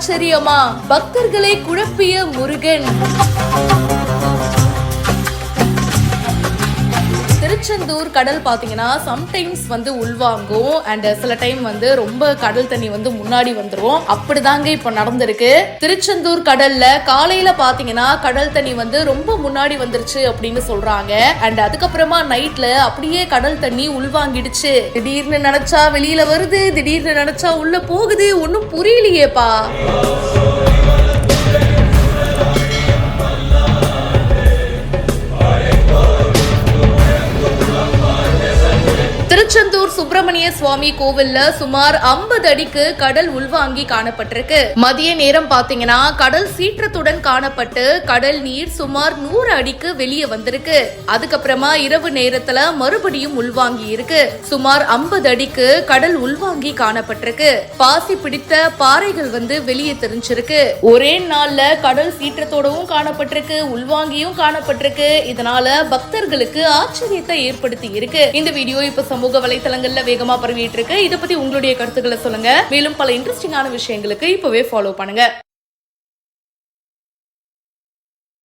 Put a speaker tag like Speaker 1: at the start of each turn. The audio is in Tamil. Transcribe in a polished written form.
Speaker 1: ஆச்சரியமா பக்தர்களை குழப்பிய முருகன். திருச்செந்தூர் கடல் பாத்தீங்கன்னா சம்டைம்ஸ் உள்வாங்கும் அண்ட் சில டைம் ரொம்ப கடல் தண்ணி முன்னாடி வந்துரும். அப்படிதாங்க இப்ப நடந்திருக்கு. திருச்செந்தூர் கடல்ல காலையில பாத்தீங்கன்னா கடல் தண்ணி ரொம்ப முன்னாடி வந்துருச்சு அப்படின்னு சொல்றாங்க. அண்ட் அதுக்கப்புறமா நைட்ல அப்படியே கடல் தண்ணி உள்வாங்கிடுச்சு. திடீர்னு நினைச்சா வெளியில வருது, திடீர்னு நினைச்சா உள்ள போகுது. ஒன்னும் புரியலையேப்பா. திருச்செந்தூர் சுப்பிரமணிய சுவாமி கோவில்ல சுமார் 50 அடிக்கு கடல் உள்வாங்கி காணப்பட்டிருக்கு. மதிய நேரம் பாத்தீங்கன்னா கடல் சீற்றத்துடன் காணப்பட்டு கடல் நீர் சுமார் 100 அடிக்கு வெளியே வந்திருக்கு. அதுக்கப்புறமா இரவு நேரத்துல மறுபடியும் உள்வாங்கி இருக்கு. சுமார் 50 அடிக்கு கடல் உள்வாங்கி காணப்பட்டிருக்கு. பாசி பிடித்த பாறைகள் வெளியே தெரிஞ்சிருக்கு. ஒரே நாள்ல கடல் சீற்றத்தோடவும் காணப்பட்டிருக்கு, உள்வாங்கியும் காணப்பட்டிருக்கு. இதனால பக்தர்களுக்கு ஆச்சரியத்தை ஏற்படுத்தி இருக்கு. இந்த வீடியோ இப்ப சமூக வலைத்தளங்கள்ல வேகமா பரவிட்டு இருக்கு. இத பத்தி உங்களுடைய கருத்துக்களை சொல்லுங்க. மேலும் பல இன்ட்ரெஸ்டிங்கான விஷயங்களுக்கு இப்பவே ஃபாலோ பண்ணுங்க.